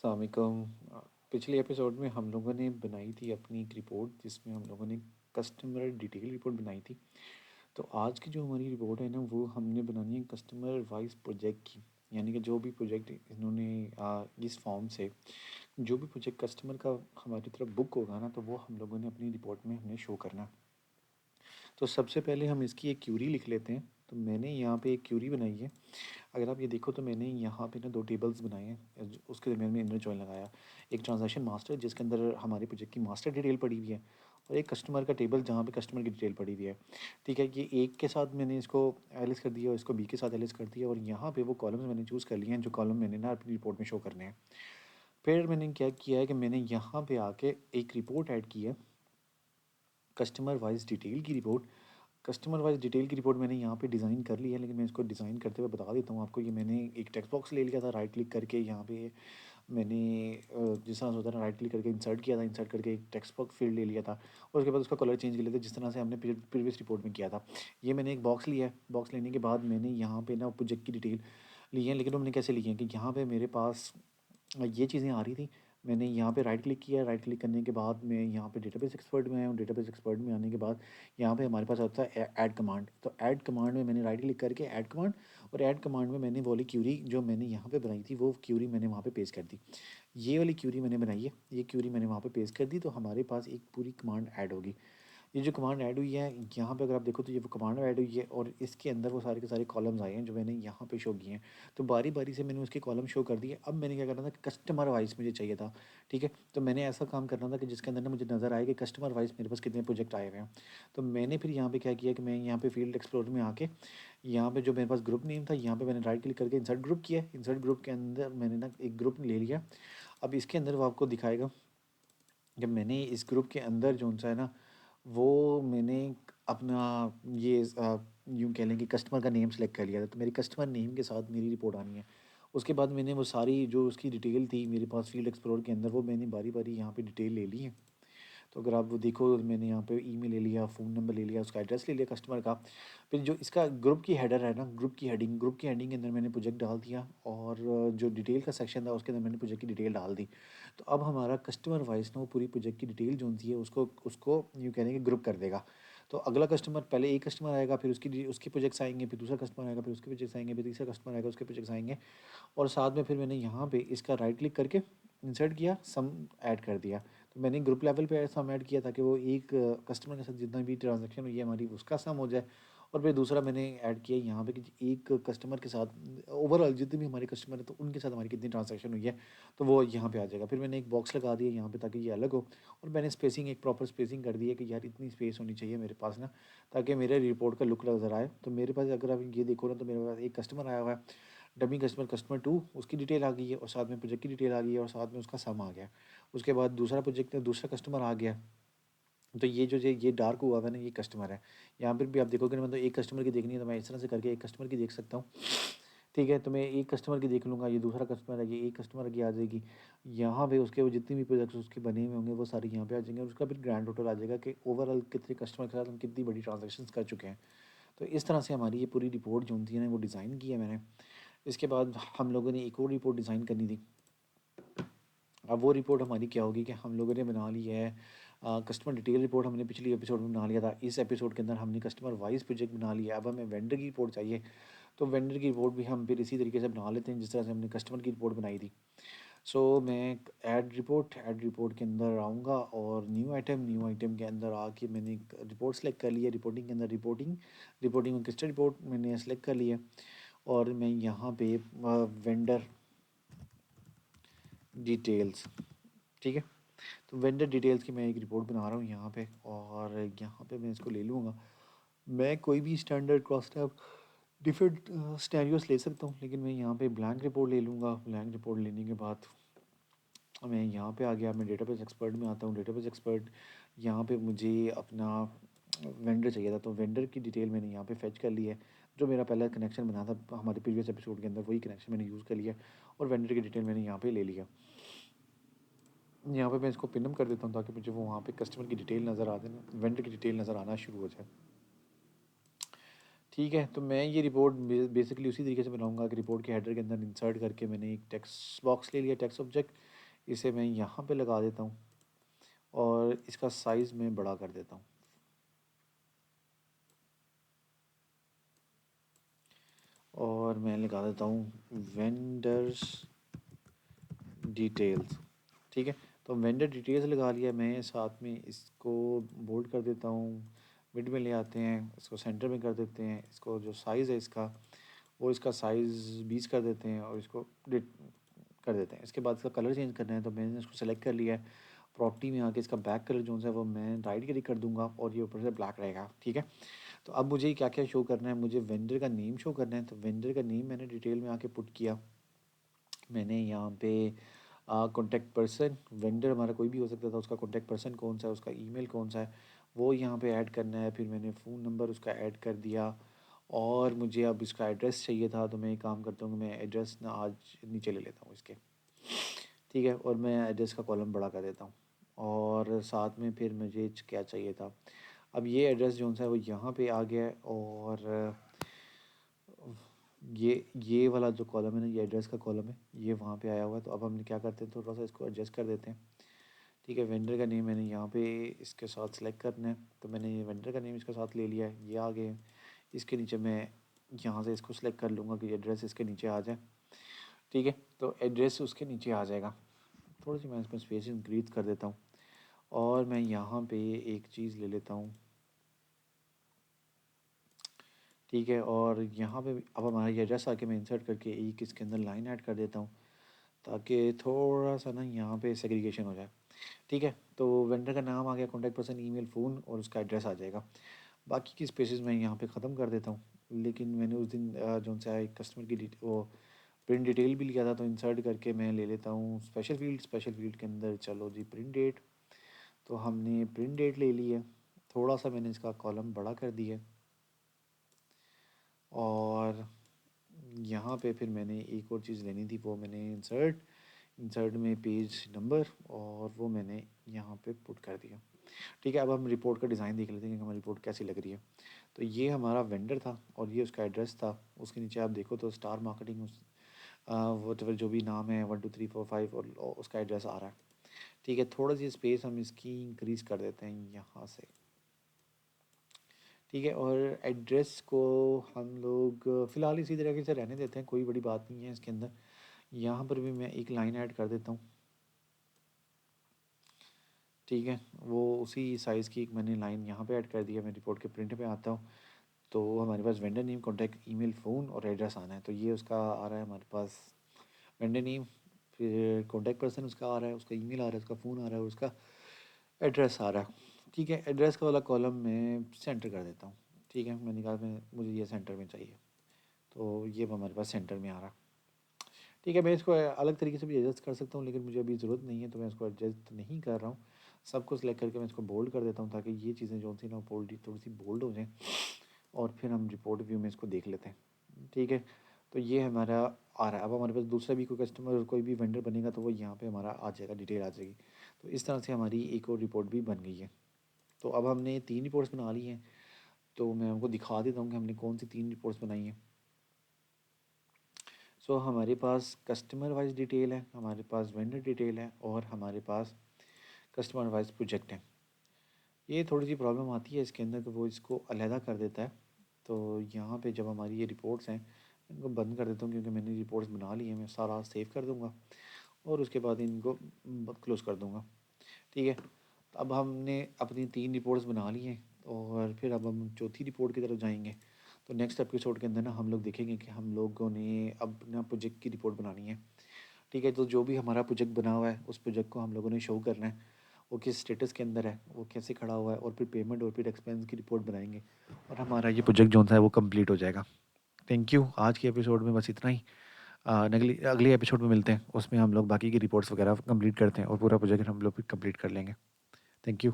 अस्सलाम वालेकुम। पिछले एपिसोड में हम लोगों ने बनाई थी अपनी एक रिपोर्ट जिसमें हम लोगों ने कस्टमर डिटेल रिपोर्ट बनाई थी। तो आज की जो हमारी रिपोर्ट है ना वो हमने बनानी है कस्टमर वाइज प्रोजेक्ट की। यानी कि जो भी प्रोजेक्ट इन्होंने इस फॉर्म से जो भी प्रोजेक्ट कस्टमर का हमारी तरफ बुक होगा ना तो वो हम लोगों ने अपनी रिपोर्ट में हमने शो करना। तो सबसे पहले हम इसकी एक क्यूरी लिख लेते हैं। तो मैंने यहाँ पे एक क्यूरी बनाई है। अगर आप ये देखो तो मैंने यहाँ पे ना दो टेबल्स बनाए हैं उसके दरमियान में इनर जॉइन लगाया। एक ट्रांजैक्शन मास्टर जिसके अंदर हमारे प्रोजेक्ट की मास्टर डिटेल पड़ी हुई है और एक कस्टमर का टेबल जहाँ पे कस्टमर की डिटेल पड़ी हुई है। ठीक है, ये एक के साथ मैंने इसको एलिस कर दिया और इसको बी के साथ एलिस कर दिया और यहाँ पे वो कॉलम्स मैंने चूज़ कर लिए हैं जो कॉलम मैंने ना अपनी रिपोर्ट में शो करने हैं। फिर मैंने क्या किया है कि मैंने यहाँ पे आके एक रिपोर्ट ऐड की है, कस्टमर वाइज डिटेल की रिपोर्ट। कस्टमर वाइज डिटेल की रिपोर्ट मैंने यहाँ पे डिज़ाइन कर ली है, लेकिन मैं इसको डिज़ाइन करते हुए बता देता हूँ आपको। ये मैंने एक टेक्स्ट बॉक्स ले लिया था, राइट क्लिक करके यहाँ पे मैंने जिस तरह से होता है ना राइट क्लिक करके इंसर्ट किया था, इंसर्ट करके एक टेक्स्ट बॉक्स फील्ड ले लिया था और उसके बाद उसका कलर चेंज कर लिया था जिस तरह से हमने प्रीवियस रिपोर्ट में किया था। ये मैंने एक बॉक्स लिया है, बॉक्स लेने के बाद मैंने यहाँ पे ना प्रोजेक्ट की डिटेल ली है, लेकिन वो मैंने कैसे ली है कि यहाँ पे मेरे पास ये चीज़ें आ रही थी। मैंने यहाँ पे राइट क्लिक किया, राइट क्लिक करने के बाद मैं यहाँ पे डेटाबेस एक्सपर्ट में आया हूँ। डेटाबेस एक्सपर्ट में आने के बाद यहाँ पे हमारे पास आता है ऐड कमांड। तो ऐड कमांड में मैंने राइट क्लिक करके ऐड कमांड, और ऐड कमांड में मैंने वो वाली क्यूरी जो मैंने यहाँ पे बनाई थी वो क्यूरी मैंने वहाँ पे पेस्ट कर दी। ये वाली क्यूरी मैंने बनाई है, ये क्यूरी मैंने वहाँ पे पेस्ट कर दी तो हमारे पास एक पूरी कमांड ऐड होगी। ये जो कमांड ऐड हुई है यहाँ पे अगर आप देखो तो ये वो कमांड ऐड हुई है और इसके अंदर वो सारे के सारे कॉलम्स आए हैं जो मैंने यहाँ पे शो किए हैं। तो बारी बारी से मैंने उसके कॉलम शो कर दिए। अब मैंने क्या करना था, कस्टमर वाइज मुझे चाहिए था। ठीक है, तो मैंने ऐसा काम करना था कि जिसके अंदर ना मुझे नज़र आए कि कस्टमर वाइज मेरे पास कितने प्रोजेक्ट आए हुए हैं। तो मैंने फिर यहाँ पे क्या किया कि मैं यहाँ पे फील्ड एक्सप्लोर में आके यहाँ पे जो मेरे पास ग्रुप नेम था यहाँ पे मैंने राइट क्लिक करके इंसर्ट ग्रुप किया। इंसर्ट ग्रुप के अंदर मैंने ना एक ग्रुप ले लिया। अब इसके अंदर वो आपको दिखाएगा जब मैंने इस ग्रुप के अंदर जो सा है ना वो मैंने अपना ये यूँ कह लें कि कस्टमर का नेम सेलेक्ट कर लिया था। तो मेरी कस्टमर नेम के साथ मेरी रिपोर्ट आनी है। उसके बाद मैंने वो सारी जो उसकी डिटेल थी मेरे पास फील्ड एक्सप्लोर के अंदर वो मैंने बारी बारी यहाँ पे डिटेल ले ली है। तो अगर आप वो देखो मैंने यहाँ पे ईमेल ले लिया, फ़ोन नंबर ले लिया, उसका एड्रेस ले लिया कस्टमर का। फिर जो इसका ग्रुप की हेडर है ना, ग्रुप की हेडिंग के अंदर मैंने प्रोजेक्ट डाल दिया और जो डिटेल का सेक्शन था उसके अंदर मैंने प्रोजेक्ट की डिटेल डाल दी। तो अब हमारा कस्टमर वाइज ना वो पूरी प्रोजेक्ट की डिटेल जो होती है उसको उसको यूँ कह लें कि ग्रुप कर देगा। तो अगला कस्टमर पहले एक कस्टमर आएगा, फिर उसके प्रोजेक्ट्स आएँगे, फिर दूसरा कस्टमर आएगा, फिर उसके प्रोजेक्ट्स आएँगे, फिर तीसरा कस्टमर आएगा, उसके प्रोजेक्ट्स आएँगे। और साथ में फिर मैंने यहाँ पे इसका राइट क्लिक करके इंसर्ट किया, सम ऐड कर दिया। तो मैंने ग्रुप लेवल पे सम ऐड किया ताकि वो एक कस्टमर के साथ जितना भी ट्रांजैक्शन हुई है हमारी उसका सम हो जाए। और फिर दूसरा मैंने ऐड किया यहाँ पे कि एक कस्टमर के साथ ओवरऑल जितने भी हमारे कस्टमर हैं तो उनके साथ हमारी कितनी ट्रांजैक्शन हुई है तो वो यहाँ पे आ जाएगा। फिर मैंने एक बॉक्स लगा दिया यहाँ पे ताकि ये अलग हो और मैंने स्पेसिंग एक प्रॉपर स्पेसिंग कर दी है कि यार इतनी स्पेस होनी चाहिए मेरे पास ना ताकि मेरे रिपोर्ट का लुक नज़र आए। तो मेरे पास अगर आप ये देखो ना तो मेरे पास एक कस्टमर आया हुआ है, डमी कस्टमर कस्टमर टू, उसकी डिटेल आ गई है और साथ में प्रोजेक्ट की डिटेल आ गई है और साथ में उसका सम आ गया। उसके बाद दूसरा प्रोजेक्ट दूसरा कस्टमर आ गया। तो ये डार्क हुआ हुआ है ना ये कस्टमर है। यहाँ पर भी आप देखोगे ना मतलब एक कस्टमर की देखनी है तो मैं इस तरह से करके एक कस्टमर की देख सकता हूँ। ठीक है, तो मैं एक कस्टमर की देख लूँगा, ये दूसरा कस्टमर है, ये एक कस्टमर की आ जाएगी। यहाँ पे उसके वो जितने भी प्रोजेक्ट्स उसके बने हुए होंगे वो सारे यहाँ पे आ जाएंगे और उसका फिर ग्रैंड टोटल आ जाएगा कि ओवरऑल कितने कस्टमर के साथ हम कितनी बड़ी ट्रांजेक्शन कर चुके हैं। तो इस तरह से हमारी ये पूरी रिपोर्ट जो होती है ना वो डिज़ाइन की है मैंने। इसके बाद हम लोगों ने एक और रिपोर्ट डिज़ाइन करनी थी। अब वो रिपोर्ट हमारी क्या होगी कि हम लोगों ने बना ली है कस्टमर डिटेल रिपोर्ट हमने पिछली एपिसोड में बना लिया था। इस एपिसोड के अंदर हमने कस्टमर वाइज प्रोजेक्ट बना लिया। अब हमें वेंडर की रिपोर्ट चाहिए, तो वेंडर की रिपोर्ट भी हम फिर इसी तरीके से बना लेते हैं जिस तरह से हमने कस्टमर की रिपोर्ट बनाई थी। सो मैं ऐड रिपोर्ट के अंदर आऊँगा और न्यू आइटम के अंदर आके मैंने एक रिपोर्ट सेलेक्ट कर लिया। रिपोर्टिंग के अंदर रिपोर्टिंग और कस्टमर रिपोर्ट मैंने सेलेक्ट कर लिया और मैं यहाँ पे वेंडर डिटेल्स, ठीक है, तो वेंडर डिटेल्स की मैं एक रिपोर्ट बना रहा हूँ यहाँ पे और यहाँ पे मैं इसको ले लूँगा। मैं कोई भी स्टैंडर्ड क्रॉस टैब डिफरेंट स्टेरियोस ले सकता हूँ, लेकिन मैं यहाँ पे ब्लैंक रिपोर्ट ले लूँगा। ब्लैंक रिपोर्ट लेने के बाद मैं यहाँ पे आ गया, मैं डेटाबेस एक्सपर्ट में आता हूँ। डेटाबेस एक्सपर्ट यहाँ पे मुझे अपना वेंडर चाहिए था, तो वेंडर की डिटेल मैंने यहाँ पे फेच कर ली है। जो मेरा पहला कनेक्शन बना था हमारे प्रीवियस एपिसोड के अंदर वही कनेक्शन मैंने यूज़ कर लिया और वेंडर की डिटेल मैंने यहाँ पे ले लिया। यहाँ पे मैं इसको पिनअप कर देता हूँ ताकि मुझे वो वहाँ पे कस्टमर की डिटेल नज़र आ जाए, वेंडर की डिटेल नज़र आना शुरू हो जाए। ठीक है, तो मैं ये रिपोर्ट बेसिकली उसी तरीके से बनाऊंगा कि रिपोर्ट के हेडर के अंदर इंसर्ट करके मैंने एक टेक्स्ट बॉक्स ले लिया, टेक्स्ट ऑब्जेक्ट। इसे मैं यहाँ पे लगा देता हूँ और इसका साइज़ मैं बड़ा कर देता हूँ। और मैं लगा देता हूँ वेंडर्स डिटेल्स। ठीक है, तो वेंडर डिटेल्स लगा लिया मैं, साथ में इसको बोल्ड कर देता हूँ, मिड में ले आते हैं, इसको सेंटर में कर देते हैं, इसको जो साइज़ है इसका वो इसका साइज़ 20 कर देते हैं और इसको कर देते हैं। इसके बाद इसका कलर चेंज करना है, तो मैंने इसको सेलेक्ट कर लिया है। प्रॉपर्टी में आके इसका बैक कलर जो है वो मैं राइट क्लिक कर दूंगा और ये ऊपर से ब्लैक रहेगा। ठीक है, तो अब मुझे क्या क्या शो करना है, मुझे वेंडर का नेम शो करना है। तो वेंडर का नेम मैंने डिटेल में आके पुट किया। मैंने यहाँ पे कॉन्टैक्ट पर्सन, वेंडर हमारा कोई भी हो सकता था, उसका कॉन्टैक्ट पर्सन कौन सा है, उसका ईमेल कौन सा है, वो यहाँ पे ऐड करना है। फिर मैंने फ़ोन नंबर उसका ऐड कर दिया और मुझे अब इसका एड्रेस चाहिए था, तो मैं एक काम करता हूँ, मैं एड्रेस ना आज नीचे ले लेता हूँ इसके। ठीक है, और मैं एड्रेस का कॉलम बड़ा कर देता हूँ और साथ में फिर मुझे क्या चाहिए था, अब ये एड्रेस जो सा है वो यहाँ पे आ गया है और ये वाला जो कॉलम है ना, ये एड्रेस का कॉलम है, ये वहाँ पे आया हुआ है। तो अब हम क्या करते हैं, थोड़ा सा इसको एडजस्ट कर देते हैं। ठीक है, वेंडर का नेम मैंने यहाँ पे इसके साथ सेलेक्ट करना है, तो मैंने ये वेंडर का नेम इसके साथ ले लिया है, ये आ गए। इसके नीचे मैं यहाँ से इसको सेलेक्ट कर लूँगा कि एड्रेस इसके नीचे आ जाए। ठीक है, तो एड्रेस उसके नीचे आ जाएगा। थोड़ी सी मैं इसमें स्पेस इंक्रीज कर देता हूँ और मैं यहाँ पे एक चीज़ ले लेता हूँ। ठीक है, और यहाँ पे अब हमारा ये एड्रेस आके मैं इंसर्ट करके एक इसके अंदर लाइन ऐड कर देता हूँ ताकि थोड़ा सा ना यहाँ पे सेग्रीगेशन हो जाए। ठीक है, तो वेंडर का नाम आ गया, कॉन्टैक्ट पर्सन, ईमेल, फ़ोन और उसका एड्रेस आ जाएगा। बाकी की स्पेसेस मैं यहाँ पे ख़त्म कर देता हूँ। लेकिन मैंने उस दिन जो सा एक कस्टमर की वो प्रिंट डिटेल भी लिया था, तो इंसर्ट करके मैं ले लेता हूँ स्पेशल फील्ड के अंदर। चलो जी, प्रिंट डेट, तो हमने प्रिंट डेट ले ली है। थोड़ा सा मैंने इसका कॉलम बड़ा कर दिया और यहाँ पे फिर मैंने एक और चीज़ लेनी थी, वो मैंने इंसर्ट में पेज नंबर और वो मैंने यहाँ पे पुट कर दिया। ठीक है, अब हम रिपोर्ट का डिज़ाइन देख लेते हैं कि हमारी रिपोर्ट कैसी लग रही है। तो ये हमारा वेंडर था और ये उसका एड्रेस था। उसके नीचे आप देखो तो स्टार मार्केटिंग वो जो भी नाम है 1 2 3 4 5 और उसका एड्रेस आ रहा है। ठीक है, थोड़ा सी स्पेस हम इसकी इंक्रीज़ कर देते हैं यहाँ से। ठीक है, और एड्रेस को हम लोग फ़िलहाल इसी तरीके से रहने देते हैं, कोई बड़ी बात नहीं है इसके अंदर। यहाँ पर भी मैं एक लाइन ऐड कर देता हूँ। ठीक है, वो उसी साइज़ की एक मैंने लाइन यहाँ पे ऐड कर दिया। मैं रिपोर्ट के प्रिंट पे आता हूँ, तो हमारे पास vendor name, contact, email, phone और एड्रेस आना है। तो ये उसका आ रहा है हमारे पास, वेंडर नेम, फिर कॉन्टैक्ट पर्सन उसका आ रहा है, उसका ईमेल आ रहा है, उसका फ़ोन आ रहा है, उसका एड्रेस आ रहा है। ठीक है, एड्रेस का वाला कॉलम मैं सेंटर कर देता हूँ। ठीक है, मैंने कहा मैं मुझे ये सेंटर में चाहिए, तो ये हमारे पास सेंटर में आ रहा है। ठीक है, मैं इसको अलग तरीके से भी एडजस्ट कर सकता हूँ, लेकिन मुझे अभी ज़रूरत नहीं है, तो मैं इसको एडजस्ट नहीं कर रहा हूँ। सबको सिलेक्ट करके मैं इसको बोल्ड कर देता हूँ ताकि ये चीज़ें जो सी ना बोल्ड थोड़ी सी बोल्ड हो जाएँ और फिर हम रिपोर्ट व्यू में इसको देख लेते हैं। ठीक है, तो ये हमारा आ रहा है। अब हमारे पास दूसरा भी कोई कस्टमर, कोई भी वेंडर बनेगा तो वो यहाँ पे हमारा आ जाएगा, डिटेल आ जाएगी। तो इस तरह से हमारी एक और रिपोर्ट भी बन गई है। तो अब हमने 3 रिपोर्ट्स बना ली हैं, तो मैं आपको दिखा देता हूँ कि हमने कौन सी 3 रिपोर्ट्स बनाई हैं। सो हमारे पास कस्टमर वाइज डिटेल है, हमारे पास वेंडर डिटेल है और हमारे पास कस्टमर वाइज प्रोजेक्ट है। ये थोड़ी सी प्रॉब्लम आती है इसके अंदर, तो वो इसको अलहदा कर देता है। तो यहाँ पे जब हमारी ये रिपोर्ट्स हैं, इनको बंद कर देता हूँ क्योंकि मैंने रिपोर्ट्स बना ली हैं। मैं सारा सेव कर दूँगा और उसके बाद इनको क्लोज़ कर दूँगा। ठीक है, तो अब हमने अपनी 3 रिपोर्ट्स बना ली हैं और फिर अब हम चौथी रिपोर्ट की तरफ जाएंगे। तो नेक्स्ट एपिसोड के अंदर ना हम लोग देखेंगे कि हम लोगों ने अपना प्रोजेक्ट की रिपोर्ट बनानी है। ठीक है, तो जो भी हमारा प्रोजेक्ट बना हुआ है उस प्रोजेक्ट को हम लोगों ने शो करना है, वो किस स्टेटस के अंदर है, वो कैसे खड़ा हुआ है, और फिर पेमेंट और फिर एक्सपेंस की रिपोर्ट बनाएंगे और हमारा ये प्रोजेक्ट जो है वो कंप्लीट हो जाएगा। थैंक यू, आज के एपिसोड में बस इतना ही। अगली अगले एपिसोड में मिलते हैं, उसमें हम लोग बाकी की रिपोर्ट्स वगैरह कंप्लीट करते हैं और पूरा प्रोजेक्ट हम लोग कंप्लीट कर लेंगे। Thank you.